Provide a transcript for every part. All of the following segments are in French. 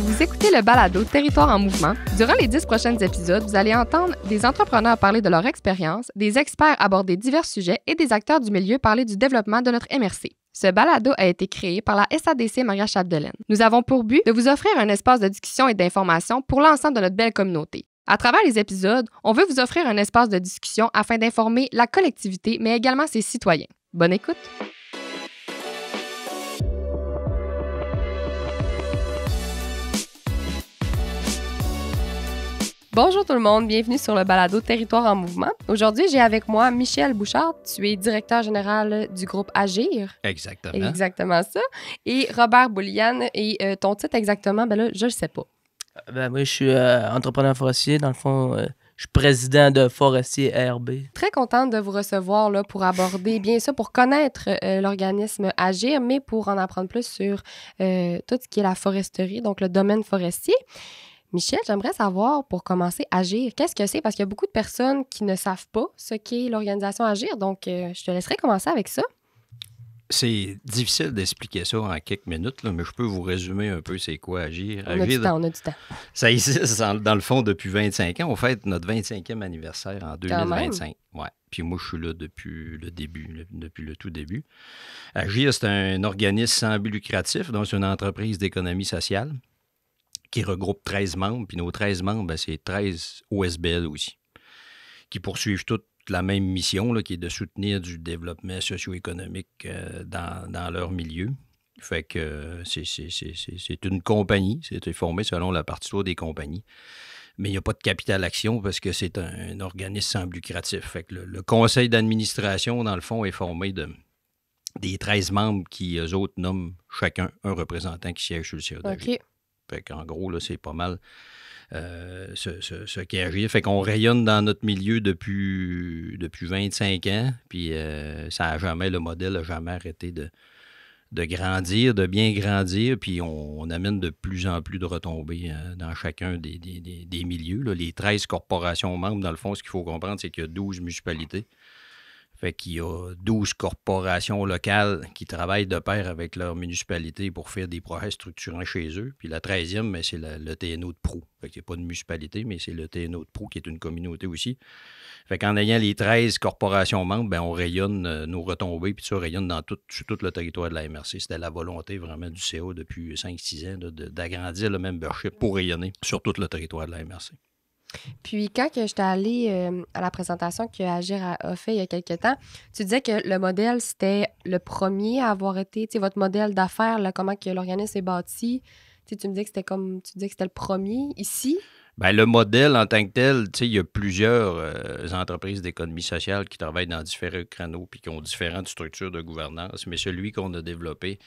Vous écoutez le balado Territoire en mouvement. Durant les 10 prochains épisodes, vous allez entendre des entrepreneurs parler de leur expérience, des experts aborder divers sujets et des acteurs du milieu parler du développement de notre MRC. Ce balado a été créé par la SADC Maria-Chapdelaine. Nous avons pour but de vous offrir un espace de discussion et d'information pour l'ensemble de notre belle communauté. À travers les épisodes, on veut vous offrir un espace de discussion afin d'informer la collectivité, mais également ses citoyens. Bonne écoute! Bonjour tout le monde, bienvenue sur le balado Territoire en mouvement. Aujourd'hui, j'ai avec moi Michel Bouchard, tu es directeur général du groupe Agir. Exactement. Exactement ça. Et Robert Bouliane, et ton titre exactement, ben là, je le sais pas. Moi, je suis entrepreneur forestier. Dans le fond, je suis président de Forestier ARB. Très contente de vous recevoir là, pour aborder, bien sûr, pour connaître l'organisme Agir, mais pour en apprendre plus sur tout ce qui est la foresterie, donc le domaine forestier. Michel, j'aimerais savoir, pour commencer, Agir, qu'est-ce que c'est? Parce qu'il y a beaucoup de personnes qui ne savent pas ce qu'est l'organisation Agir, donc je te laisserai commencer avec ça. C'est difficile d'expliquer ça en quelques minutes, là, mais je peux vous résumer un peu c'est quoi Agir. On a du temps. Ça existe dans le fond depuis 25 ans. On fête notre 25e anniversaire en 2025. Ouais. Puis moi, je suis là depuis le début, depuis le tout début. Agir, c'est un organisme sans but lucratif, donc c'est une entreprise d'économie sociale qui regroupe 13 membres. Puis nos 13 membres, ben, c'est 13 OSBL aussi, qui poursuivent toutes la même mission, là, qui est de soutenir du développement socio-économique dans leur milieu. Fait que c'est une compagnie, c'est formé selon la partition des compagnies. Mais il n'y a pas de capital action parce que c'est un organisme sans but lucratif. Fait que le conseil d'administration, dans le fond, est formé des 13 membres qui, eux autres, nomment chacun un représentant qui siège sur le CA d'Agir. OK. Fait qu'en gros, là, c'est pas mal ce qu'est Agir. Fait qu'on rayonne dans notre milieu depuis 25 ans, puis le modèle n'a jamais arrêté de grandir, de bien grandir, puis on amène de plus en plus de retombées dans chacun des milieux. Là. Les 13 corporations membres, dans le fond, ce qu'il faut comprendre, c'est qu'il y a 12 municipalités. Fait qu'il y a 12 corporations locales qui travaillent de pair avec leur municipalité pour faire des projets structurants chez eux. Puis la 13e, bien, c'est le TNO de Proulx. Fait qu'il n'y a pas de municipalité, mais c'est le TNO de Proulx qui est une communauté aussi. Fait qu'en ayant les 13 corporations membres, bien, on rayonne nos retombées, puis ça rayonne sur tout le territoire de la MRC. C'était la volonté vraiment du CA depuis 5-6 ans là, d'agrandir le membership pour rayonner sur tout le territoire de la MRC. Puis quand que j'étais allée à la présentation que Agir a fait il y a quelques temps, tu disais que le modèle, c'était le premier à avoir été, tu sais, votre modèle d'affaires, là, comment que l'organisme est bâti. Tu sais, tu me disais que c'était le premier ici. Bien, le modèle en tant que tel, tu sais, il y a plusieurs entreprises d'économie sociale qui travaillent dans différents créneaux puis qui ont différentes structures de gouvernance, mais celui qu'on a développé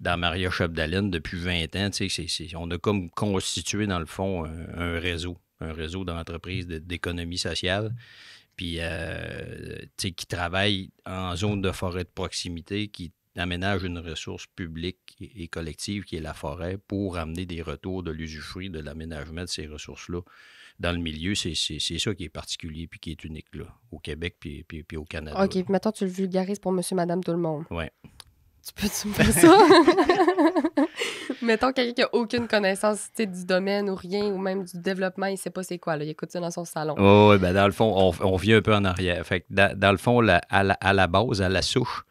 dans Maria-Chapdelaine depuis 20 ans, tu sais, on a comme constitué, dans le fond, un réseau d'entreprises d'économie sociale, puis qui travaillent en zone de forêt de proximité, qui aménagent une ressource publique et collective qui est la forêt pour amener des retours de l'usufruit de l'aménagement de ces ressources-là dans le milieu. C'est ça qui est particulier puis qui est unique là, au Québec puis au Canada. OK, puis maintenant tu le vulgarises pour monsieur, madame, tout le monde. Oui. Tu me faire ça? Mettons quelqu'un qui n'a aucune connaissance du domaine ou rien, ou même du développement, il ne sait pas c'est quoi. Là. Il écoute ça dans son salon. Oui, bien dans le fond, on vient un peu en arrière. Fait que dans le fond, à la base, à la souche,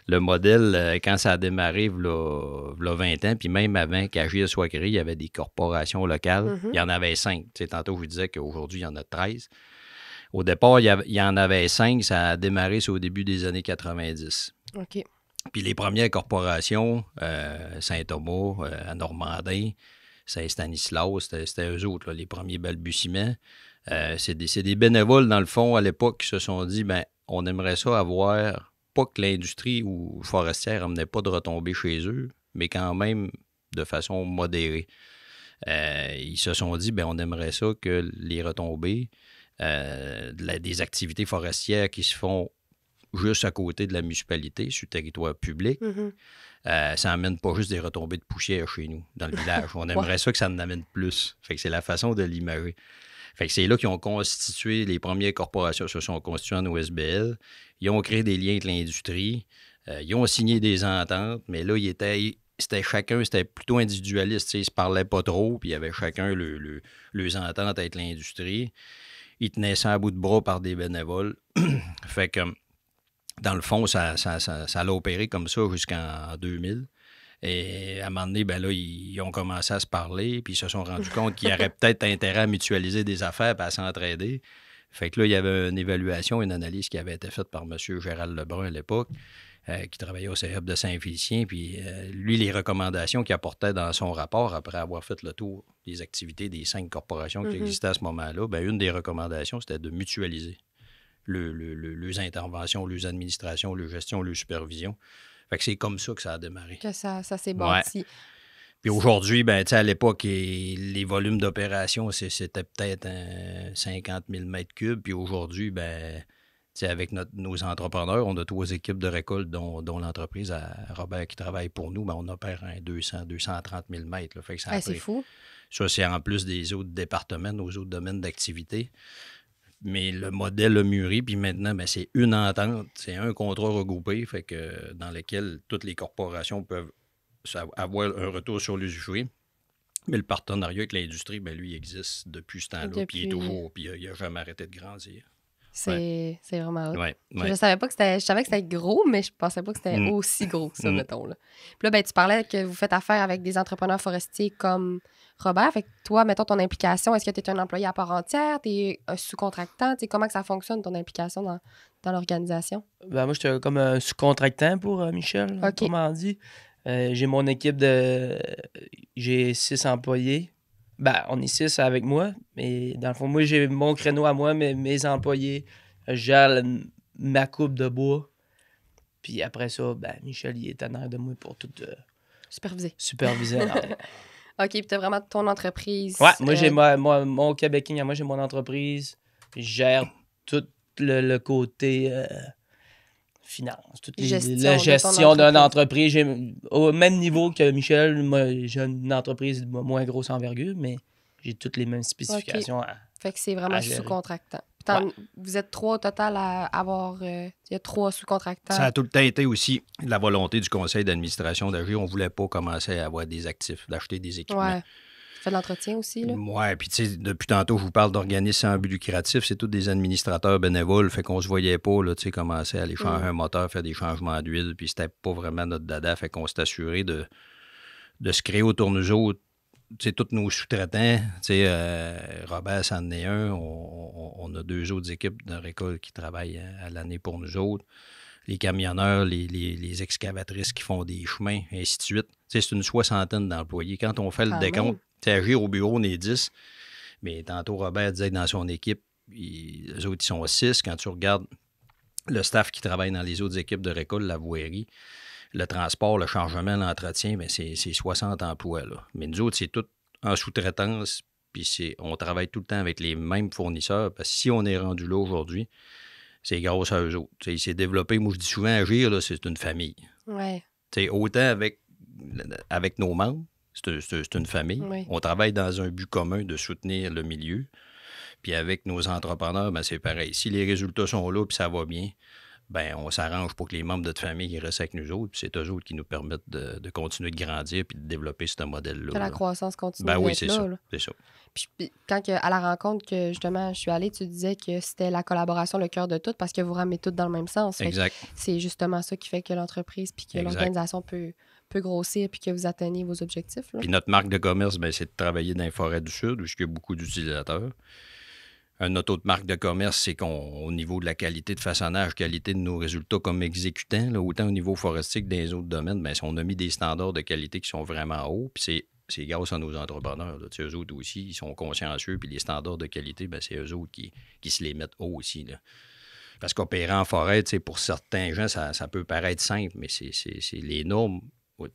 le modèle, quand ça a démarré, il y a 20 ans, puis même avant qu'Agir soit créé, il y avait des corporations locales. Il y en avait 5. Tu sais, tantôt, je vous disais qu'aujourd'hui, il y en a 13. Au départ, il y en avait 5. Ça a démarré au début des années 90. OK. Puis les premières corporations, Saint-Thomas, à Normandin, Saint-Stanislas, c'était eux autres, là, les premiers balbutiements. C'est des bénévoles, dans le fond, à l'époque, qui se sont dit, ben on aimerait ça avoir, pas que l'industrie ou forestière n'amenait pas de retombées chez eux, mais quand même de façon modérée. Ils se sont dit, ben on aimerait ça que les retombées des activités forestières qui se font juste à côté de la municipalité, sur le territoire public, ça n'amène pas juste des retombées de poussière chez nous, dans le village. On aimerait ça que ça en amène plus. Fait que c'est la façon de l'imager. Fait que c'est là qu'ils ont constitué, les premières corporations se sont constituées en OSBL. Ils ont créé des liens avec l'industrie. Ils ont signé des ententes, mais là, c'était plutôt individualiste. Ils ne se parlaient pas trop, puis il y avait chacun leurs ententes avec l'industrie. Ils tenaient ça à bout de bras par des bénévoles. Fait que, dans le fond, ça l'a opéré comme ça jusqu'en 2000. Et à un moment donné, ben là, ils ont commencé à se parler, puis ils se sont rendus compte qu'il y aurait peut-être intérêt à mutualiser des affaires et à s'entraider. Fait que là, il y avait une évaluation, une analyse qui avait été faite par M. Gérald Lebrun à l'époque, qui travaillait au cégep de Saint-Félicien. Puis lui, les recommandations qu'il apportait dans son rapport, après avoir fait le tour des activités des 5 corporations qui existaient à ce moment-là, ben, une des recommandations, c'était de mutualiser les interventions, les administrations, les gestions, les supervisions. Fait que c'est comme ça que ça a démarré. Que ça s'est bâti. Ouais. Puis aujourd'hui, ben, à l'époque, les volumes d'opération, c'était peut-être 50 000 mètres cubes. Puis aujourd'hui, ben, avec nos entrepreneurs, on a 3 équipes de récolte, dont l'entreprise à Robert qui travaille pour nous, ben, on opère 230 000 mètres. Là. Fait que c'est fou. Ça, c'est en plus des autres départements, nos autres domaines d'activité. Mais le modèle a mûri, puis maintenant, ben, c'est une entente, c'est un contrat regroupé, fait que, dans lequel toutes les corporations peuvent avoir un retour sur l'usufruit. Mais le partenariat avec l'industrie, ben, lui, il existe depuis ce temps-là, puis il est toujours, puis il n'a jamais arrêté de grandir. C'est vraiment... Ouais. Je savais pas que c'était... Je savais que c'était gros, mais je pensais pas que c'était aussi gros que ça, mettons. Là. Puis là, ben, tu parlais que vous faites affaire avec des entrepreneurs forestiers comme Robert. Fait que toi, mettons ton implication, est-ce que tu es un employé à part entière? Tu es un sous-contractant? T'sais, comment que ça fonctionne, ton implication dans l'organisation? Ben, moi, j'étais comme un sous-contractant pour Michel, comment dit. J'ai mon équipe j'ai 6 employés. Ben, on est 6 avec moi, mais dans le fond, moi, j'ai mon créneau à moi, mais mes employés, je gère ma coupe de bois. Puis après ça, ben, Michel, il est en arrière de moi pour tout superviser. OK, puis tu as vraiment ton entreprise. Ouais, moi, j'ai mon Québécois, moi, j'ai mon entreprise. Je gère tout le côté finance, toute la gestion d'une entreprise. Au même niveau que Michel, moi, j'ai une entreprise de moins grosse envergure, mais j'ai toutes les mêmes spécifications. Fait que c'est vraiment sous-contractant. Vous êtes 3 au total à avoir... il y a 3 sous-contractants. Ça a tout le temps été aussi la volonté du conseil d'administration d'agir. On ne voulait pas commencer à avoir des actifs, d'acheter des équipements. Ouais. Tu fais de l'entretien aussi, là? Oui, puis tu sais, depuis tantôt, je vous parle d'organismes sans but lucratif. C'est tous des administrateurs bénévoles. Fait qu'on se voyait pas, là, tu sais, commencer à aller changer un moteur, faire des changements d'huile. Puis c'était pas vraiment notre dada. Fait qu'on s'est assuré de se créer autour de nous autres, tu sais, tous nos sous-traitants. Tu sais, Robert, c'en est un. On a 2 autres équipes de récolte qui travaillent à l'année pour nous autres. Les camionneurs, les excavatrices qui font des chemins, et ainsi de suite. Tu sais, c'est une 60aine d'employés. Quand on fait le décompte, agir au bureau, on est 10. Mais tantôt, Robert disait que dans son équipe, les autres, ils sont 6. Quand tu regardes le staff qui travaille dans les autres équipes de récolte, la voirie, le transport, le chargement, l'entretien, bien, c'est 60 emplois. Là. Mais nous autres, c'est tout en sous-traitance. Puis on travaille tout le temps avec les mêmes fournisseurs. Parce que si on est rendu là aujourd'hui, c'est grâce à eux autres. T'sais, il s'est développé, moi je dis souvent, Agir, là, c'est une famille. Ouais. Autant avec nos membres, c'est une famille. Oui. On travaille dans un but commun de soutenir le milieu. Puis avec nos entrepreneurs, ben c'est pareil. Si les résultats sont là puis ça va bien, ben on s'arrange pour que les membres de notre famille restent avec nous autres. Puis c'est eux autres qui nous permettent de continuer de grandir puis de développer ce modèle-là. Que la croissance continue. Ben oui, c'est là, ça. Là. C'est ça. Puis quand à la rencontre que justement je suis allée, tu disais que c'était la collaboration, le cœur de tout, parce que vous ramez tout dans le même sens. Exact. C'est justement ça qui fait que l'entreprise puis que l'organisation peut grossir puis que vous atteignez vos objectifs. Là. Puis notre marque de commerce, ben, c'est de travailler dans les forêts du Sud où il y a beaucoup d'utilisateurs. Notre autre marque de commerce, c'est qu'au niveau de la qualité de façonnage, qualité de nos résultats comme exécutants, là, autant au niveau forestier que dans les autres domaines, bien, on a mis des standards de qualité qui sont vraiment hauts. Puis c'est grâce à nos entrepreneurs. Là. Eux autres aussi, ils sont consciencieux. Puis les standards de qualité, bien, c'est eux autres qui se les mettent haut aussi. Là. Parce qu'opérer en forêt, pour certains gens, ça peut paraître simple, mais c'est les normes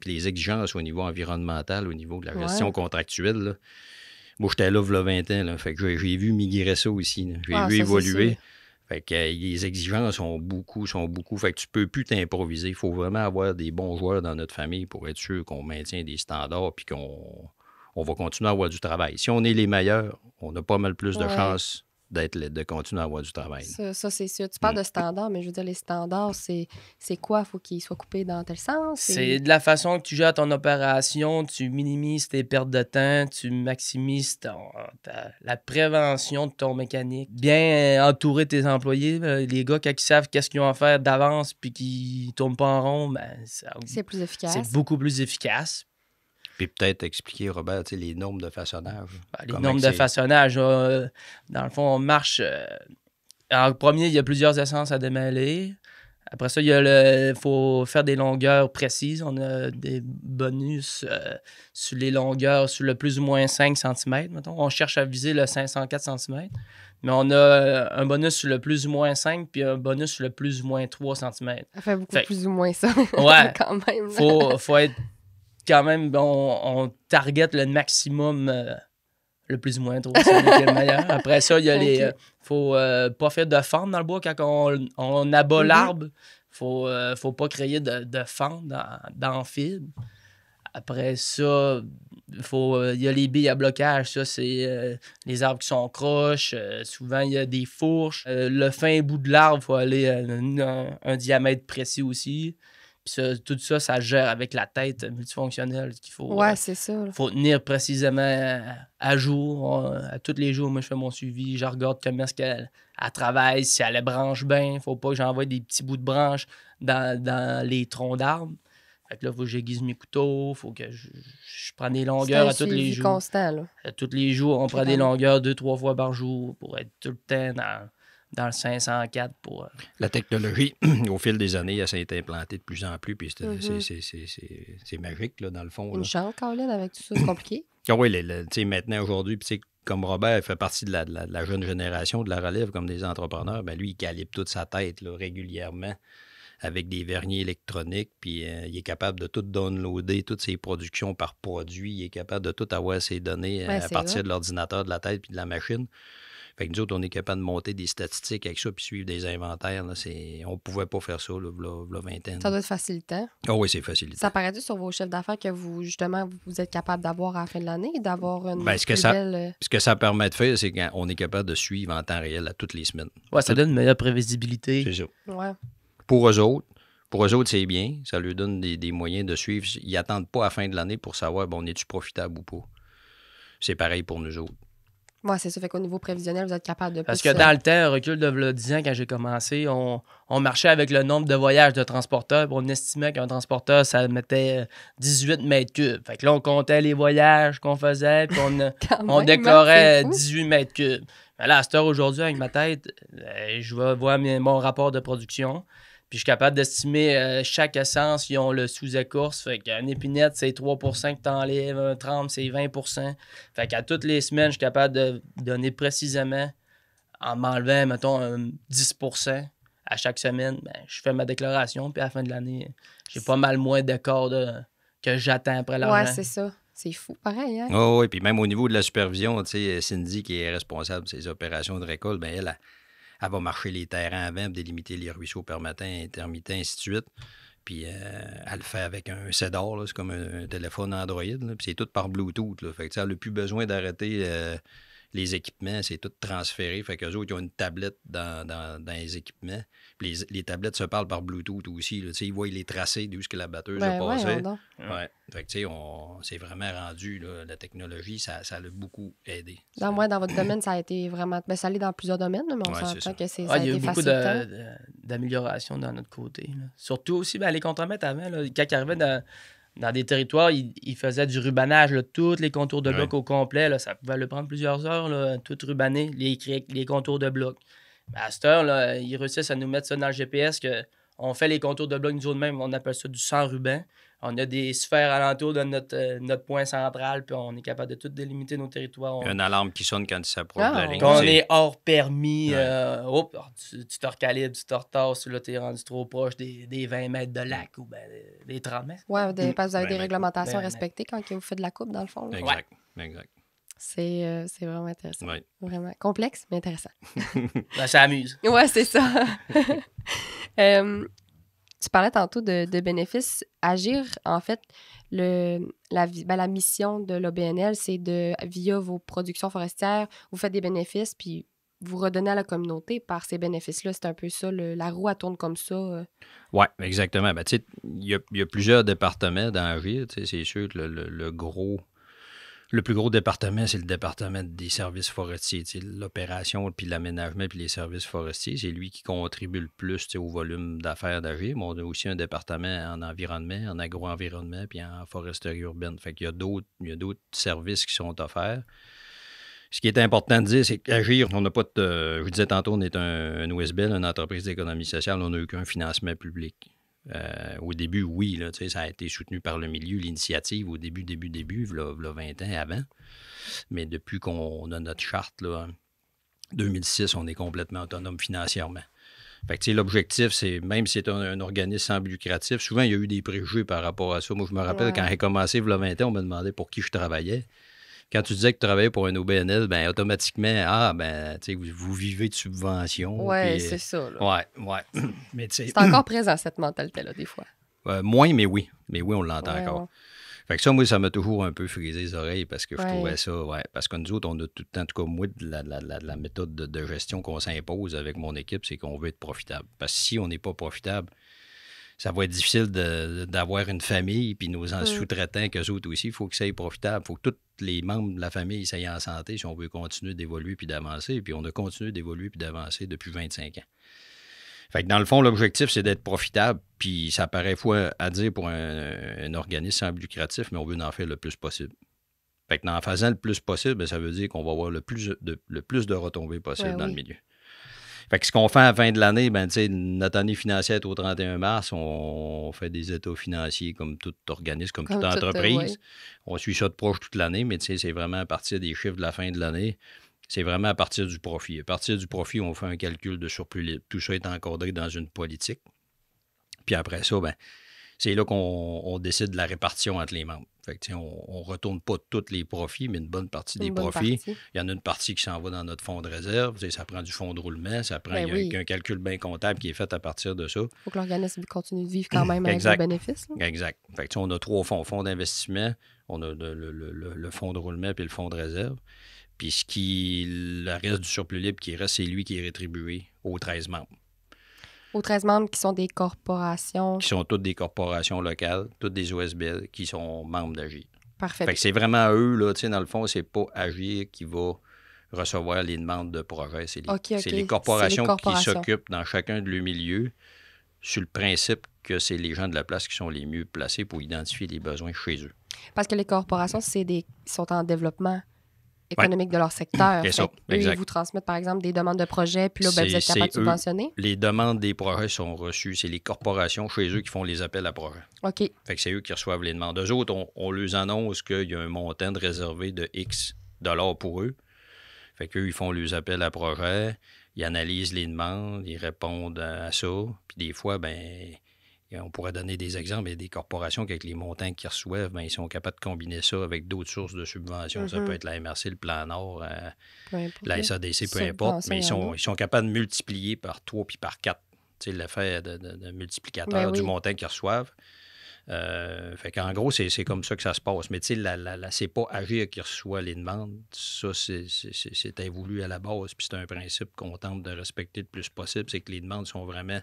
puis les exigences au niveau environnemental, au niveau de la gestion contractuelle. Là. Moi, j'étais là, il y a 20 ans. Là, fait que j'ai vu migrer ça aussi. Là. J'ai vu évoluer. Fait que les exigences sont beaucoup. Fait que tu peux plus t'improviser. Il faut vraiment avoir des bons joueurs dans notre famille pour être sûr qu'on maintient des standards puis qu'on va continuer à avoir du travail. Si on est les meilleurs, on a pas mal plus de chances de continuer à avoir du travail. Ça c'est sûr. Tu parles de standards, mais je veux dire, les standards, c'est quoi? Faut qu'ils soient coupés dans tel sens? C'est de la façon que tu gères ton opération, tu minimises tes pertes de temps, tu maximises la prévention de ton mécanique. Bien entourer tes employés, les gars, quand ils savent qu'est-ce qu'ils ont à faire d'avance puis qu'ils tournent pas en rond, ben, c'est plus efficace. C'est beaucoup plus efficace. Puis peut-être expliquer, Robert, les normes de façonnage. Les normes de façonnage, dans le fond, on marche... en premier, il y a plusieurs essences à démêler. Après ça, il faut faire des longueurs précises. On a des bonus sur les longueurs, sur le plus ou moins 5 cm. Mettons. On cherche à viser le 504 cm. Mais on a un bonus sur le plus ou moins 5 puis un bonus sur le plus ou moins 3 cm. Ça fait beaucoup plus ou moins ça. Ouais. Quand même. Faut être... Quand même, on target le maximum, le plus ou moins trop, c'est le meilleur. Après ça, il y a faut pas faire de fente dans le bois quand on abat l'arbre. Faut pas créer de fente dans le fibre. Après ça, il y a les billes à blocage. Ça, c'est les arbres qui sont croches. Souvent, il y a des fourches. Le fin bout de l'arbre, il faut aller à un diamètre précis aussi. Puis tout ça, ça gère avec la tête multifonctionnelle qu'il faut. Ouais, c'est ça. Il faut tenir précisément à jour. À tous les jours, moi, je fais mon suivi. Je regarde comment est-ce qu'elle travaille, si elle branche bien. Il ne faut pas que j'envoie des petits bouts de branches dans les troncs d'arbres. Fait que là, il faut que j'aiguise mes couteaux. Il faut que je prenne des longueurs à tous les jours. Constant, là. À tous les jours, on prend des longueurs 2-3 fois par jour pour être tout le temps dans le 504 pour... La technologie, au fil des années, elle s'est implantée de plus en plus, puis c'est magique, là, dans le fond. Une chance, Caroline, avec tout ça, c'est compliqué. Oui, maintenant, aujourd'hui, puis comme Robert fait partie de la jeune génération, de la relève, comme des entrepreneurs, ben lui, il calibre toute sa tête là, régulièrement avec des verniers électroniques, puis il est capable de tout downloader, toutes ses productions par produit, il est capable de tout avoir ses données à partir de l'ordinateur, de la tête, puis de la machine. Fait que nous autres, on est capable de monter des statistiques avec ça puis suivre des inventaires. Là, on ne pouvait pas faire ça, là, 20 ans. Ça doit être facilitant. Oui, c'est facilitant. Ça paraît-tu sur vos chefs d'affaires que vous, justement, vous êtes capable d'avoir à la fin de l'année, d'avoir une ce que ça permet de faire, c'est qu'on est capable de suivre en temps réel à toutes les semaines. Ouais, ça donne une meilleure prévisibilité. C'est ça. Ouais. Pour eux autres, c'est bien. Ça leur donne des moyens de suivre. Ils n'attendent pas à la fin de l'année pour savoir, bon, es-tu profitable ou pas. C'est pareil pour nous autres. Oui, c'est ça. Fait qu'au niveau prévisionnel, vous êtes capable de... Parce que dans le temps, recul de 10 ans, quand j'ai commencé, on marchait avec le nombre de voyages de transporteurs. On estimait qu'un transporteur, ça mettait 18 mètres cubes. Fait que là, on comptait les voyages qu'on faisait, puis on déclarait 18 mètres cubes. Mais là, à cette heure, aujourd'hui, avec ma tête, je vais voir mon rapport de production. Puis je suis capable d'estimer chaque essence, ils ont le sous-écorce. Fait qu'une épinette, c'est 3 % que tu enlèves, un trempe, c'est 20 %. Fait qu'à toutes les semaines, je suis capable de donner précisément, en m'enlevant, mettons, 10 % à chaque semaine. Ben, je fais ma déclaration, puis à la fin de l'année, j'ai pas mal moins d'écart que j'attends après l'argent. Ouais, c'est ça. C'est fou, pareil, hein? Oh, oui, puis même au niveau de la supervision, tu sais, Cindy, qui est responsable de ces opérations de récolte, bien, elle va marcher les terrains avant, délimiter les ruisseaux permettants, intermittents, ainsi de suite. Puis elle le fait avec un CEDAR, là, c'est comme un téléphone Android, là, puis c'est tout par Bluetooth. Là, fait que elle n'a plus besoin d'arrêter les équipements, c'est tout transféré. Fait qu'eux autres, ils ont une tablette dans les équipements. Puis les tablettes se parlent par Bluetooth aussi. Là, ils voient les tracés d'où que la batteuse a passé. Ouais. Fait que, c'est vraiment rendu, là, la technologie, ça a beaucoup aidé. Dans votre domaine, ça a été vraiment... Ben, ça allait dans plusieurs domaines, mais on s'entend que ça a été il y a eu beaucoup facilitant. d'améliorations dans notre côté. Là. Surtout aussi, les contre-mètres avant, là, quand ils arrivaient dans des territoires, ils faisaient du rubanage, là, tous les contours de bloc au complet. Là, ça pouvait le prendre plusieurs heures, là, tout rubaner, les contours de bloc. Mais à cette heure, là, ils réussissent à nous mettre ça dans le GPS, on fait les contours de bloc nous autres mêmes, on appelle ça du sans ruban. On a des sphères alentour de notre point central, puis on est capable de tout délimiter nos territoires. Il y a une alarme qui sonne quand il s'approche de la ligne. Quand on est hors permis, tu te recalibres, tu te retasses, là, tu es rendu trop proche des 20 mètres de lac ou des 30 mètres. Oui, parce que vous avez des réglementations respectées quand vous faites de la coupe, dans le fond. Là. Exact. C'est vraiment intéressant. Ouais. Vraiment complexe, mais intéressant. Ça amuse. Oui, c'est ça. Tu parlais tantôt de bénéfices. Agir, en fait, la mission de l'OBNL, c'est via vos productions forestières, vous faites des bénéfices, puis vous redonnez à la communauté par ces bénéfices-là. C'est un peu ça, la roue, elle tourne comme ça. Oui, exactement. Ben, tu sais, il y a plusieurs départements dans la ville. Tu sais, c'est sûr que le plus gros département, c'est le département des services forestiers. Tu sais, l'opération, puis l'aménagement, puis les services forestiers, c'est lui qui contribue le plus, tu sais, au volume d'affaires d'Agir. Mais on a aussi un département en environnement, en agro-environnement, puis en foresterie urbaine. Fait qu'il y a d'autres services qui sont offerts. Ce qui est important de dire, c'est qu'Agir, on n'a pas de... Je vous disais tantôt, on est un OSBL, une entreprise d'économie sociale, on n'a eu qu'un financement public. Au début, oui, là, ça a été soutenu par le milieu, l'initiative, au début, il y a 20 ans avant. Mais depuis qu'on a notre charte, là, 2006, on est complètement autonome financièrement. Fait que, l'objectif, c'est, même si c'est un organisme sans but lucratif, souvent, il y a eu des préjugés par rapport à ça. Moi, je me rappelle, quand j'ai commencé, il y a 20 ans, on me demandait pour qui je travaillais. Quand tu disais que tu travaillais pour un OBNL, ben automatiquement, vous vivez de subventions. Oui, c'est ça. Là. Ouais. Mais c'est encore présent, cette mentalité-là, des fois. Moins, mais oui. Mais oui, on l'entend encore. Ouais. Fait que ça, moi, ça m'a toujours un peu frisé les oreilles parce que je trouvais ça, parce que nous autres, on a tout le temps, en tout cas, moi, la méthode de gestion qu'on s'impose avec mon équipe, c'est qu'on veut être profitable. Parce que si on n'est pas profitable, ça va être difficile d'avoir une famille, puis nos sous-traitants, qu'eux autres aussi, il faut que ça soit profitable. Il faut que tous les membres de la famille soient en santé si on veut continuer d'évoluer puis d'avancer. Puis on a continué d'évoluer puis d'avancer depuis 25 ans. Fait que dans le fond, l'objectif, c'est d'être profitable, puis ça paraît fou à dire pour un organisme sans but lucratif, mais on veut en faire le plus possible. Fait que en faisant le plus possible, bien, ça veut dire qu'on va avoir le plus de retombées possible dans le milieu. Fait que ce qu'on fait à la fin de l'année, ben, notre année financière est au 31 mars, on fait des états financiers comme tout organisme, comme toute entreprise. On suit ça de proche toute l'année, mais c'est vraiment à partir des chiffres de la fin de l'année. C'est vraiment à partir du profit. À partir du profit, on fait un calcul de surplus libre. Tout ça est encadré dans une politique. Puis après ça, ben, c'est là qu'on décide de la répartition entre les membres. Fait que, on ne retourne pas tous les profits, mais une bonne partie des profits. Il y en a une partie qui s'en va dans notre fonds de réserve. Ça prend du fonds de roulement. Ça prend il y a un calcul bien comptable qui est fait à partir de ça. Il faut que l'organisme continue de vivre quand même avec des bénéfices. Là. Exact. Fait que, on a 3 fonds. Fonds d'investissement, on a le fonds de roulement puis le fonds de réserve. Puis le reste du surplus libre qui reste, c'est lui qui est rétribué aux 13 membres. Aux 13 membres qui sont des corporations. Qui sont toutes des corporations locales, toutes des OSBL qui sont membres d'Agir. Parfait. Fait que c'est vraiment eux, là, dans le fond, c'est pas Agir qui va recevoir les demandes de projets. C'est les corporations qui s'occupent dans chacun de leurs milieux sur le principe que c'est les gens de la place qui sont les mieux placés pour identifier les besoins chez eux. Parce que les corporations, sont en développement économique de leur secteur. C'est ça, exact. Ils vous transmettent, par exemple, des demandes de projets, puis là, vous êtes capable de subventionner? Les demandes des projets sont reçues. C'est les corporations chez eux qui font les appels à projets. OK. Fait que c'est eux qui reçoivent les demandes. Eux autres, on leur annonce qu'il y a un montant de réservé de X $ pour eux. Fait qu'eux, ils font leurs appels à projets, ils analysent les demandes, ils répondent à ça. Puis des fois, ben on pourrait donner des exemples. Il y a des corporations qui, avec les montants qu'ils reçoivent, bien, ils sont capables de combiner ça avec d'autres sources de subventions. Ça peut être la MRC, le Plan Nord, la SADC, peu importe. Mais ils sont capables de multiplier par 3 puis par 4. Tu sais, l'effet de multiplicateur du montant qu'ils reçoivent. Fait qu'en gros, c'est comme ça que ça se passe. Mais tu sais, c'est pas Agir qui reçoit les demandes. Ça, c'est invoulu à la base. Puis c'est un principe qu'on tente de respecter le plus possible. C'est que les demandes sont vraiment...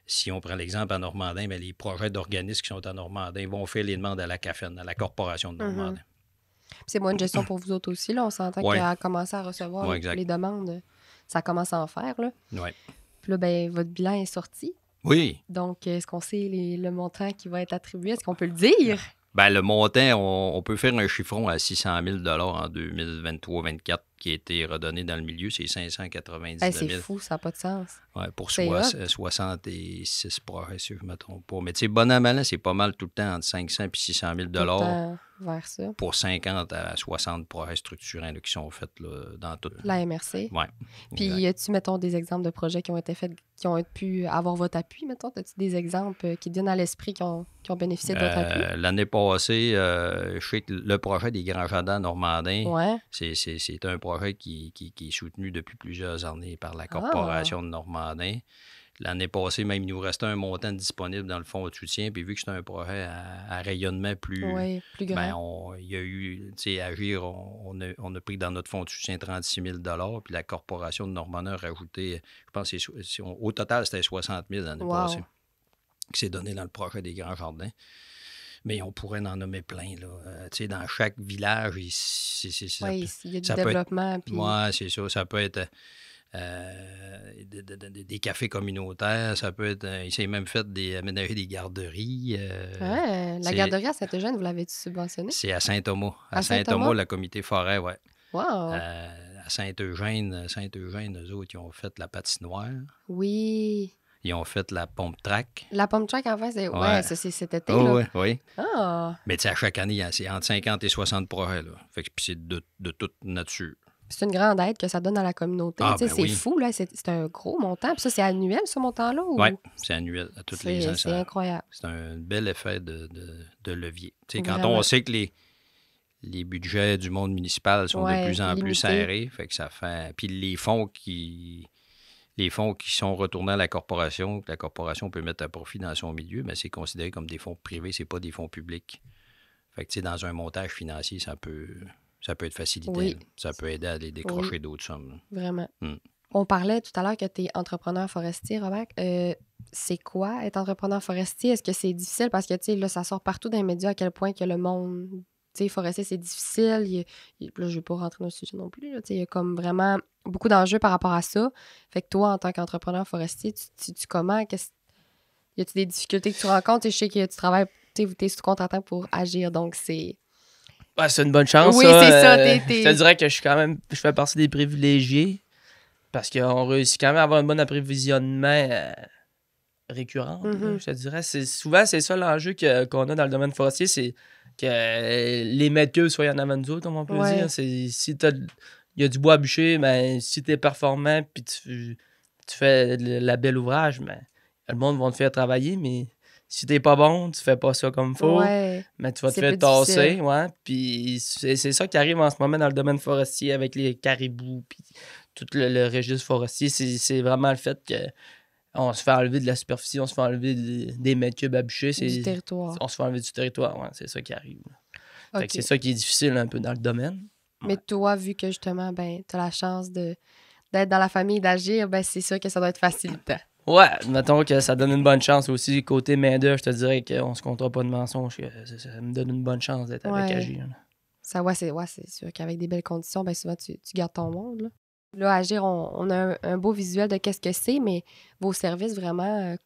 Si on prend l'exemple à Normandin, bien, les projets d'organismes qui sont à Normandin vont faire les demandes à la CAFEN, à la Corporation de Normandin. C'est moins une gestion pour vous autres aussi. Là. On s'entend qu'à commencer à recevoir les demandes, ça commence à en faire. Là. Oui. Puis là, ben, votre bilan est sorti. Oui. Donc, est-ce qu'on sait le montant qui va être attribué? Est-ce qu'on peut le dire? Bien, le montant, on peut faire un chiffron à 600 000 $ en 2023-2024 qui a été redonné dans le milieu. C'est 599 000. C'est fou, ça n'a pas de sens. Oui, pour 66 projets, si je ne me trompe pas. Mais tu sais, bon an, mal an, c'est pas mal tout le temps entre 500 et 600 000 $ vers ça. Pour 50 à 60 projets structurants là, qui sont faits là, dans toute la MRC. Oui. Puis, as-tu, mettons, des exemples de projets qui ont été faits, qui ont pu avoir votre appui, mettons? As-tu des exemples qui te viennent à l'esprit qui ont bénéficié de votre appui? L'année passée, je sais que le projet des Grands Jardins Normandin, c'est un projet qui est soutenu depuis plusieurs années par la Corporation de Normandin. L'année passée, même, il nous restait un montant disponible dans le fonds de soutien. Puis vu que c'était un projet à rayonnement plus grand. Ben, il y a eu, tu sais, Agir, on a pris dans notre fonds de soutien 36 000 $. Puis la Corporation de Normandie a rajouté, je pense, au total, c'était 60 000 l'année passée, qui s'est donné dans le projet des Grands Jardins. Mais on pourrait en nommer plein, là. Tu sais, dans chaque village, il y a du développement. Oui, c'est ça. Ça peut être des cafés communautaires, ça peut être... il s'est même fait aménager des garderies. La garderie à Saint-Eugène, vous l'avez-tu subventionné? C'est à Saint-Thomas. À Saint-Thomas, le comité forêt, oui. Wow! À Saint-Eugène, eux autres, ils ont fait la patinoire. Oui. Ils ont fait la pompe track. La pompe track, en fait, c'est cet été, là. Oh, oui. Ah! Mais tu sais, à chaque année, c'est entre 50 et 60 projets, là. Fait que c'est de toute nature. C'est une grande aide que ça donne à la communauté. C'est fou, là. C'est un gros montant. Puis ça, c'est annuel, ce montant-là? Oui, c'est annuel à tous les ans. C'est incroyable. C'est un bel effet de levier. Tu sais, quand on sait que les budgets du monde municipal sont de plus en plus serrés, fait que ça fait... Puis les fonds qui sont retournés à la corporation, que la corporation peut mettre à profit dans son milieu, mais c'est considéré comme des fonds privés, c'est pas des fonds publics. Fait que, tu sais, dans un montage financier, ça peut être facilité. Oui. Ça peut aider à les décrocher d'autres sommes. Vraiment. On parlait tout à l'heure que tu es entrepreneur forestier, Robert. C'est quoi être entrepreneur forestier? Est-ce que c'est difficile? Parce que, tu sais, là, ça sort partout dans les médias à quel point que le monde, tu sais, forestier, c'est difficile. Là, je ne vais pas rentrer dans le sujet non plus. Là, tu sais, il y a comme vraiment beaucoup d'enjeux par rapport à ça. Fait que toi, en tant qu'entrepreneur forestier, tu comment? Y a-t-il des difficultés que tu rencontres? Je sais que tu travailles, tu es sous-contractant pour Agir, donc c'est... Ouais, c'est une bonne chance. Oui, c'est ça. Je te dirais que je fais partie des privilégiés parce qu'on réussit quand même à avoir un bon approvisionnement récurrent. Je te dirais. Souvent, c'est ça l'enjeu qu'on a dans le domaine forestier, c'est que les mètres soient en avant de nous autres, comme on peut dire. Si il y a du bois à bûcher, ben, si tu es performant puis tu fais la belle ouvrage, ben, le monde va te faire travailler, mais si t'es pas bon, tu fais pas ça comme il faut, mais tu vas te faire tasser. Puis c'est ça qui arrive en ce moment dans le domaine forestier avec les caribous puis tout le registre forestier. C'est vraiment le fait qu'on se fait enlever de la superficie, on se fait enlever des mètres cubes à bûcher. Du territoire. On se fait enlever du territoire, c'est ça qui arrive. Fait que c'est ça qui est difficile un peu dans le domaine. Mais toi, vu que justement, ben, tu as la chance d'être dans la famille d'Agir, ben, c'est sûr que ça doit être facilitant. Ouais, mettons que ça donne une bonne chance aussi. Côté main-d'œuvre, je te dirais qu'on se comptera pas de mensonges. Ça me donne une bonne chance d'être avec Agir. Ça, c'est sûr qu'avec des belles conditions, ben souvent, tu gardes ton monde. Là, Agir, on a un beau visuel de qu'est-ce que c'est, mais vos services, vraiment,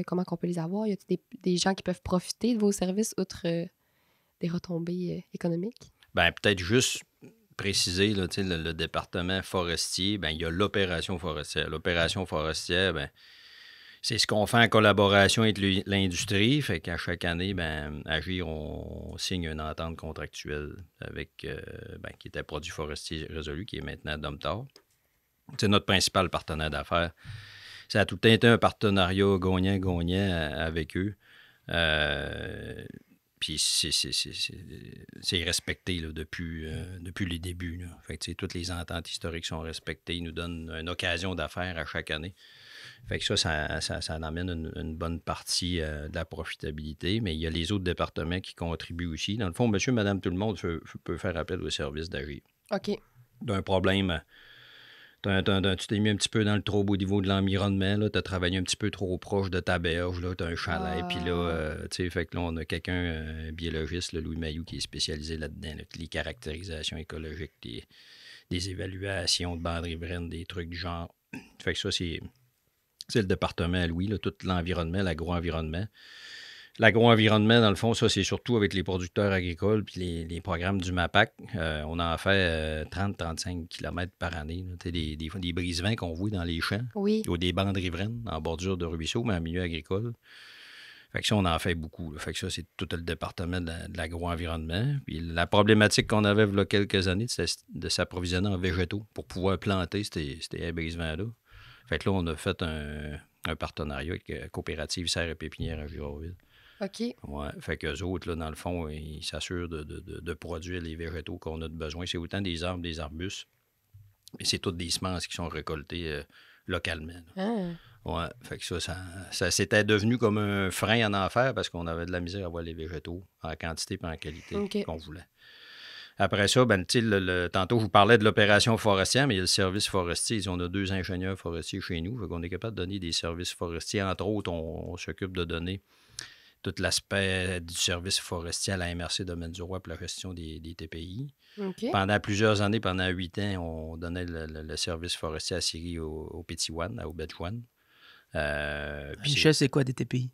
comment qu'on peut les avoir? Y a-t-il des gens qui peuvent profiter de vos services outre des retombées économiques? Ben peut-être juste préciser, là, le département forestier, ben, il y a l'opération forestière. L'opération forestière, ben, c'est ce qu'on fait en collaboration avec l'industrie. Fait qu'à chaque année, ben, Agir, on signe une entente contractuelle avec qui était Produits forestiers résolus, qui est maintenant Domtar. C'est notre principal partenaire d'affaires. Ça a tout été un partenariat gagnant-gagnant avec eux. Puis c'est respecté là, depuis les débuts. Là. Fait que, toutes les ententes historiques sont respectées. Ils nous donnent une occasion d'affaires à chaque année. Fait que ça en amène une bonne partie de la profitabilité. Mais il y a les autres départements qui contribuent aussi. Dans le fond, monsieur, madame, tout le monde peut faire appel au service d'Agir. OK. D'un problème... Tu t'es mis un petit peu dans le trop au niveau de l'environnement, tu as travaillé un petit peu trop proche de ta berge, tu as un chalet, puis là, fait que là, on a quelqu'un, un biologiste, Louis Mailloux, qui est spécialisé là-dedans, les caractérisations écologiques, des évaluations de bandes riveraines, des trucs du genre. Fait que ça, c'est le département, Louis, là, tout l'environnement, l'agro-environnement. L'agro-environnement, dans le fond, ça, c'est surtout avec les producteurs agricoles puis les programmes du MAPAC. On en fait 30-35 km par année. Des brise-vents qu'on voit dans les champs. Oui. Ou des bandes riveraines en bordure de ruisseaux, mais en milieu agricole. Fait que ça, on en fait beaucoup. Là. Fait que ça, c'est tout le département de l'agro-environnement. Puis la problématique qu'on avait il y a quelques années, c'est de s'approvisionner en végétaux pour pouvoir planter ces brise-vents-là. Fait que là, on a fait un partenariat avec Coopérative Serre et Pépinière à Girouville. OK. Oui, fait qu'eux autres, là, dans le fond, ils s'assurent de produire les végétaux qu'on a de besoin. C'est autant des arbres, des arbustes, mais c'est toutes des semences qui sont récoltées localement. Ouais, fait que ça s'était devenu comme un frein en enfer parce qu'on avait de la misère à avoir les végétaux en quantité et en qualité qu'on voulait. Après ça, ben, tantôt, je vous parlais de l'opération forestière, mais il y a le service forestier. On a 2 ingénieurs forestiers chez nous. On est capable de donner des services forestiers. Entre autres, on s'occupe de donner tout l'aspect du service forestier à la MRC Domaine du Roi pour la gestion des TPI. Pendant plusieurs années, pendant 8 ans, on donnait le service forestier à Syrie au Pétiwan, à Obedjouan. Michel, c'est quoi des TPI?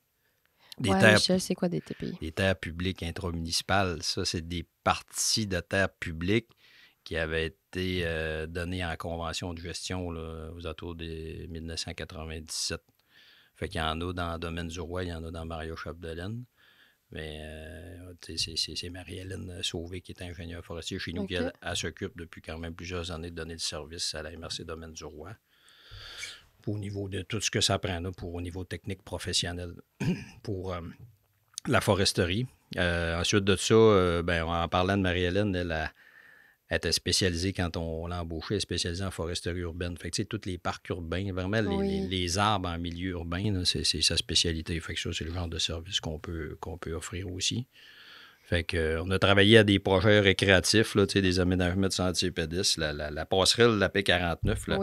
Michel, c'est quoi des TPI? Des terres publiques intramunicipales. Ça, c'est des parties de terres publiques qui avaient été données en convention de gestion là, aux alentours de 1997. Fait qu'il y en a dans le domaine du Roi, il y en a dans Maria-Chapdelaine. Mais c'est Marie-Hélène Sauvé qui est ingénieure forestier chez nous qui elle s'occupe depuis quand même plusieurs années de donner le service à la MRC Domaine du Roi. Au niveau de tout ce que ça prend là, au niveau technique professionnel pour la foresterie. Ensuite de ça, en parlant de Marie-Hélène, elle était spécialisée quand on l'a embauchée, elle est spécialisée en foresterie urbaine. Fait que, tous les parcs urbains, vraiment les arbres en milieu urbain, là, c'est sa spécialité. Fait que ça, c'est le genre de service qu'on peut offrir aussi. Fait que, on a travaillé à des projets récréatifs, là, des aménagements de sentiers pédestres, la passerelle de la P49. Là,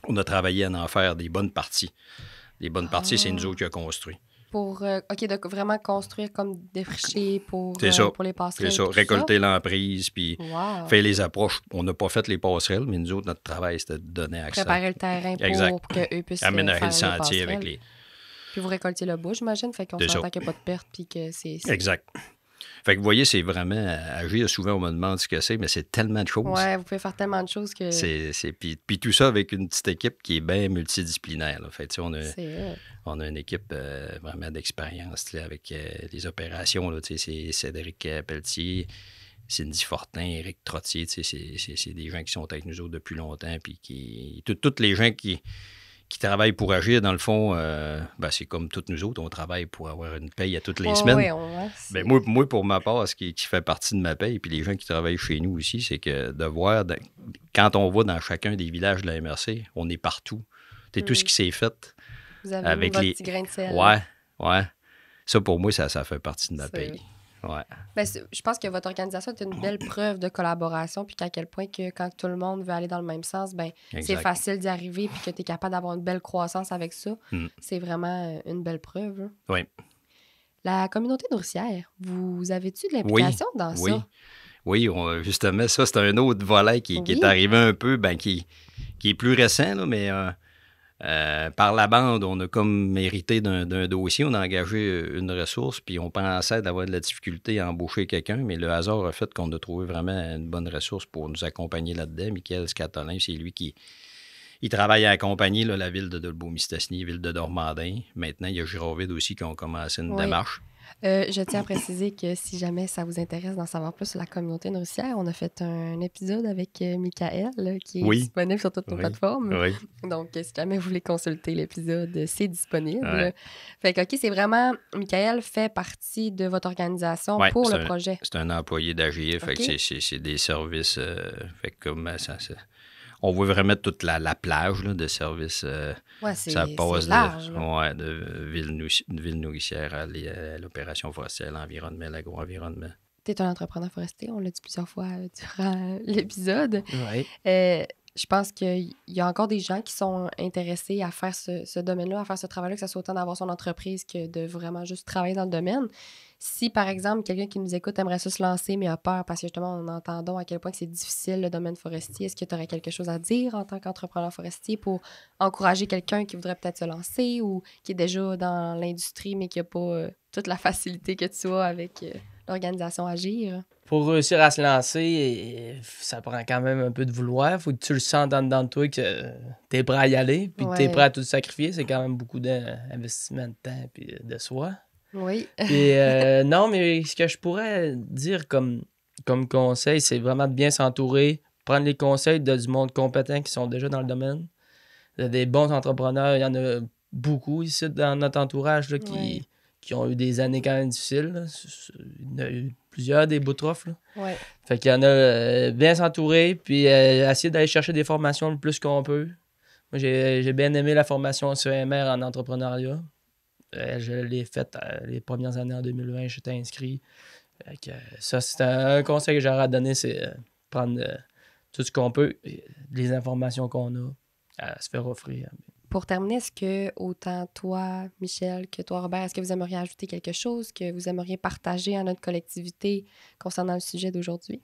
on a travaillé à en faire des bonnes parties. Les bonnes parties, c'est nous autres qui avons construit. Pour, de vraiment construire comme défricher pour les passerelles. C'est ça, récolter l'emprise, puis faire les approches. On n'a pas fait les passerelles, mais nous autres, notre travail, c'était de donner accès. Préparer le terrain pour qu'eux puissent aménager faire le sentier avec les... Puis vous récoltez le bois, j'imagine, fait qu'on s'entend qu'il n'y a pas de perte, puis que c'est... Exact. Fait que vous voyez, c'est vraiment agir. Souvent, on me demande ce que c'est, mais c'est tellement de choses. Oui, vous pouvez faire tellement de choses que... Puis tout ça avec une petite équipe qui est bien multidisciplinaire. Là. Fait on a une équipe vraiment d'expérience là, avec les opérations. Là, c'est Cédric Pelletier, Cindy Fortin, Éric Trottier. C'est des gens qui sont avec nous autres depuis longtemps. Puis toutes les gens qui travaillent pour agir, dans le fond, c'est comme toutes nous autres, on travaille pour avoir une paye à toutes les semaines. Moi, pour ma part, ce qui fait partie de ma paye, puis les gens qui travaillent chez nous aussi, c'est que de voir, quand on va dans chacun des villages de la MRC, on est partout. C'est tout ce qui s'est fait. Vous avez avec votre petit grain de sel. Ouais. Ça, pour moi, ça fait partie de ma paye. Ouais. Je pense que votre organisation est une belle preuve de collaboration, puis qu'à quel point que quand tout le monde veut aller dans le même sens, c'est facile d'y arriver, puis que tu es capable d'avoir une belle croissance avec ça. C'est vraiment une belle preuve. Hein. Oui. La communauté nourricière, vous avez-tu de l'implication dans ça? Oui, justement, ça, c'est un autre volet qui est arrivé un peu, qui est plus récent, là, mais... par la bande, on a comme hérité d'un dossier, on a engagé une ressource, puis on pensait d'avoir de la difficulté à embaucher quelqu'un, mais le hasard a fait qu'on a trouvé vraiment une bonne ressource pour nous accompagner là-dedans. Michael Scatolin, c'est lui qui travaille à accompagner là, la ville de Dolbeau-Mistassini, ville de Normandin. Maintenant, il y a Girovide aussi qui ont commencé une démarche. Je tiens à préciser que si jamais ça vous intéresse d'en savoir plus sur la communauté nourricière, on a fait un épisode avec Michael qui est disponible sur toutes nos plateformes. Oui. Donc, si jamais vous voulez consulter l'épisode, c'est disponible. Ouais. Fait que, c'est vraiment... Michael fait partie de votre organisation pour le projet. C'est un employé d'Agir. Fait que c'est des services... fait que comme ça... On veut vraiment toute la plage là, de services. Ça passe large, de ville nourricière à l'opération forestière, l'environnement, l'agro-environnement. Tu es un entrepreneur forestier, on l'a dit plusieurs fois durant l'épisode. Oui. Je pense qu'il y a encore des gens qui sont intéressés à faire ce domaine-là, à faire ce travail-là, que ce soit autant d'avoir son entreprise que de vraiment juste travailler dans le domaine. Si, par exemple, quelqu'un qui nous écoute aimerait ça se lancer, mais a peur parce que, justement, on entend à quel point c'est difficile, le domaine forestier, est-ce que tu aurais quelque chose à dire en tant qu'entrepreneur forestier pour encourager quelqu'un qui voudrait peut-être se lancer ou qui est déjà dans l'industrie, mais qui n'a pas toute la facilité que tu as avec l'organisation Agir? Pour réussir à se lancer, ça prend quand même un peu de vouloir. Faut que tu le sens dans de toi que tu es prêt à y aller, puis que tu es prêt à tout sacrifier. C'est quand même beaucoup d'investissement de temps et de soi. Oui. Et non, mais ce que je pourrais dire comme conseil, c'est vraiment de bien s'entourer, prendre les conseils du monde compétent qui sont déjà dans le domaine. Il y a des bons entrepreneurs, il y en a beaucoup ici dans notre entourage là, qui ont eu des années quand même difficiles. Là. Il y en a eu plusieurs, des boutrophes. Ouais. Fait qu'il y en a bien s'entourer, puis essayer d'aller chercher des formations le plus qu'on peut. Moi, j'ai bien aimé la formation CMR en entrepreneuriat. Je l'ai faite les premières années en 2020, j'étais inscrit. Ça, c'est un conseil que j'aurais à donner, c'est prendre tout ce qu'on peut, les informations qu'on a, à se faire offrir. Pour terminer, est-ce que autant toi, Michel, que toi, Robert, est-ce que vous aimeriez ajouter quelque chose que vous aimeriez partager à notre collectivité concernant le sujet d'aujourd'hui?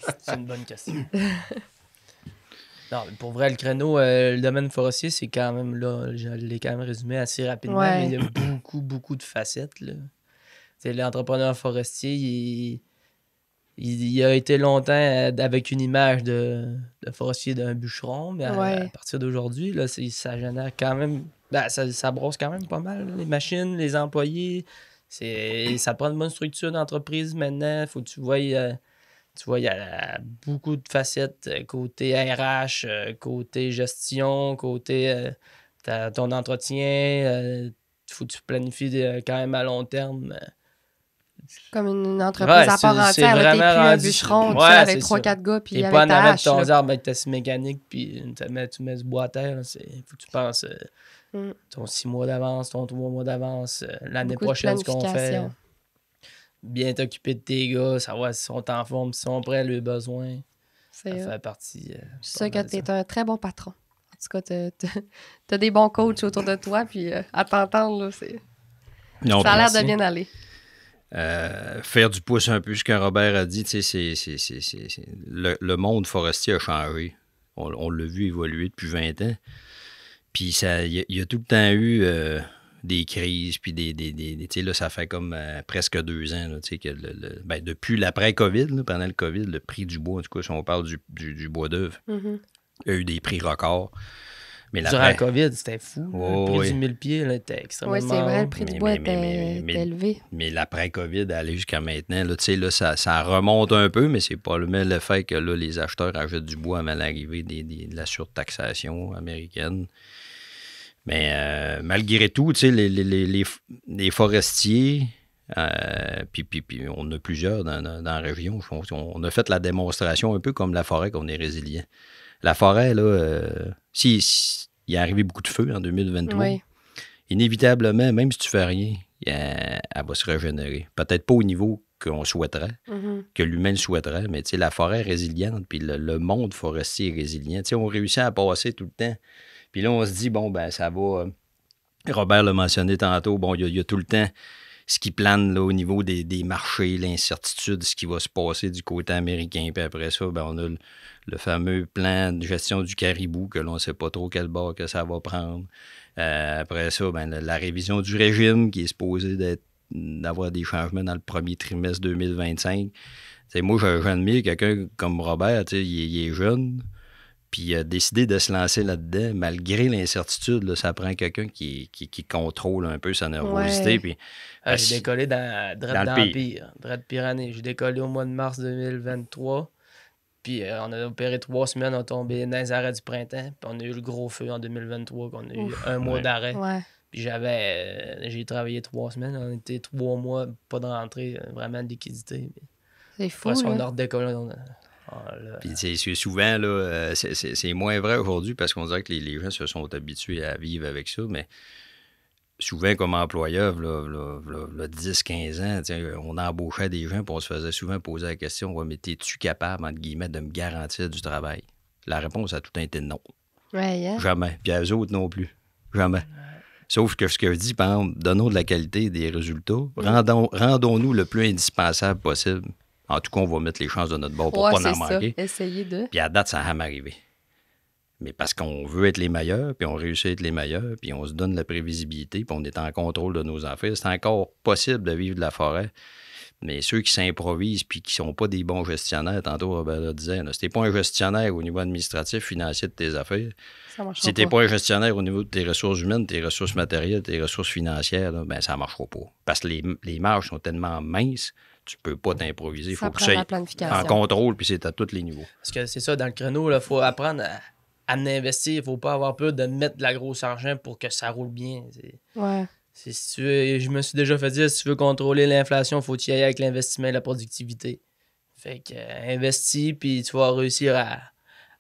C'est une bonne question. Non, mais pour vrai, le créneau, le domaine forestier, c'est quand même, là, je l'ai quand même résumé assez rapidement, mais il y a beaucoup de facettes, là. T'sais, l'entrepreneur forestier, il a été longtemps avec une image de forestier d'un bûcheron, mais à partir d'aujourd'hui, là, ça génère quand même, ça brosse quand même pas mal, là, les machines, les employés. Ça prend une bonne structure d'entreprise maintenant. Faut que tu vois, il y a beaucoup de facettes côté RH, côté gestion, côté ton entretien. Faut que tu planifies quand même à long terme. Comme une entreprise à part entière. T'es plus un bûcheron avec 3-4 gars. T'es pas en avant de ton arbre avec ta scie mécanique puis tu mets ce bois à terre. Il faut que tu penses ton 6 mois d'avance, ton 3 mois d'avance, l'année prochaine, ce qu'on fait. Bien t'occuper de tes gars, savoir s'ils sont en forme, s'ils sont prêts à leurs besoins. Ça fait partie. C'est sûr que t'es un très bon patron. En tout cas, t'as des bons coachs autour de toi, puis à t'entendre, là, ça a l'air de bien aller. Faire du pouce un peu, ce que Robert a dit, le monde forestier a changé. On l'a vu évoluer depuis 20 ans. Puis il y a tout le temps eu des crises, puis là, ça fait comme presque 2 ans là, que depuis l'après-COVID, là, pendant le COVID, le prix du bois, en tout cas, si on parle du bois d'œuvre, il y a eu des prix records. Mais durant la COVID, c'était fou. Le prix du 1000 pieds là, était extrêmement... Oui, c'est vrai, le prix du bois était élevé. Mais l'après-COVID, aller jusqu'à maintenant, là, ça remonte un peu, mais c'est pas le fait que là, les acheteurs achètent du bois avant l'arrivée de la surtaxation américaine. Mais malgré tout, les forestiers, puis on a plusieurs dans la région, on a fait la démonstration un peu comme la forêt qu'on est résilient. La forêt, là, il est arrivé beaucoup de feux en 2023. Oui. Inévitablement, même si tu fais rien, elle va se régénérer. Peut-être pas au niveau qu'on souhaiterait, que l'humain le souhaiterait, mais la forêt est résiliente, puis le monde forestier est résilient. On réussit à passer tout le temps. Puis là, on se dit, ça va. Robert l'a mentionné tantôt, il y a tout le temps ce qui plane là, au niveau des marchés, l'incertitude, ce qui va se passer du côté américain. Puis après ça, on a le fameux plan de gestion du caribou, que l'on ne sait pas trop quel bord que ça va prendre. Après ça, la révision du régime qui est supposée d'avoir des changements dans le premier trimestre 2025. Moi, j'admire quelqu'un comme Robert, il est jeune. Puis il a décidé de se lancer là-dedans, malgré l'incertitude. Là, ça prend quelqu'un qui contrôle un peu sa nervosité. Puis, j'ai décollé dans le pire. Pyrénées. J'ai décollé au mois de mars 2023. Puis on a opéré 3 semaines, on a tombé dans les arrêts du printemps. Puis on a eu le gros feu en 2023, qu'on a eu un mois d'arrêt. Ouais. Puis j'ai travaillé 3 semaines. On était 3 mois, pas de rentrée, vraiment de liquidité. C'est fou. Après, on a redécollé. Puis souvent, là, c'est moins vrai aujourd'hui parce qu'on dirait que les gens se sont habitués à vivre avec ça, mais souvent, comme employeur, là, 10-15 ans, on embauchait des gens et on se faisait souvent poser la question, mais es-tu capable, entre guillemets, de me garantir du travail? La réponse a tout été non. Ouais, Jamais. Puis eux autres non plus. Jamais. Sauf que ce que je dis, par exemple, donnons de la qualité des résultats, rendons-nous le plus indispensable possible. En tout cas, on va mettre les chances de notre bord pour pas en manquer. Essayer de. Puis à date, ça a jamais arrivé. Mais parce qu'on veut être les meilleurs, puis on réussit à être les meilleurs, puis on se donne la prévisibilité, puis on est en contrôle de nos affaires. C'est encore possible de vivre de la forêt. Mais ceux qui s'improvisent puis qui sont pas des bons gestionnaires, tantôt Robert le disait, si t'es pas un gestionnaire au niveau administratif, financier de tes affaires, si t'es pas un gestionnaire au niveau de tes ressources humaines, tes ressources matérielles, tes ressources financières, là, ça marchera pas. Parce que les marges sont tellement minces, tu peux pas t'improviser. Il faut que tu sois en contrôle, puis c'est à tous les niveaux. Parce que c'est ça, dans le créneau, il faut apprendre à investir. Il faut pas avoir peur de mettre de la grosse argent pour que ça roule bien. Ouais. Si tu veux, je me suis déjà fait dire, si tu veux contrôler l'inflation, il faut y aller avec l'investissement et la productivité. Fait que investis, puis tu vas réussir à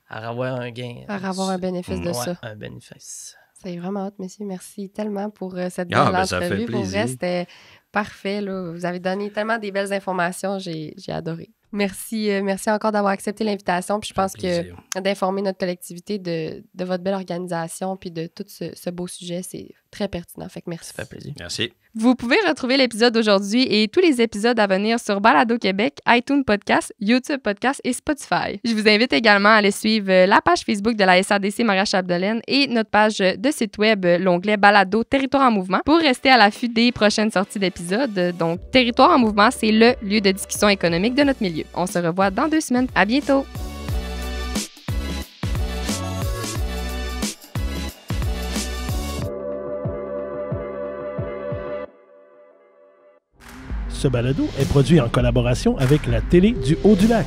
avoir un gain. À avoir un bénéfice de ça. Un bénéfice. C'est vraiment hâte, messieurs. Merci tellement pour cette belle entrevue. Pour vrai, c'était parfait. Là. Vous avez donné tellement des belles informations. J'ai adoré. Merci encore d'avoir accepté l'invitation. Puis je pense que d'informer notre collectivité de votre belle organisation puis de tout ce beau sujet, c'est très pertinent. Fait que merci. Ça fait plaisir. Merci. Vous pouvez retrouver l'épisode d'aujourd'hui et tous les épisodes à venir sur Balado Québec, iTunes Podcast, YouTube Podcast et Spotify. Je vous invite également à aller suivre la page Facebook de la SADC Maria-Chapdelaine et notre page de site web, l'onglet Balado Territoire en mouvement, pour rester à l'affût des prochaines sorties d'épisodes. Donc, Territoire en mouvement, c'est le lieu de discussion économique de notre milieu. On se revoit dans 2 semaines. À bientôt! Ce balado est produit en collaboration avec la Télé du Haut-du-Lac.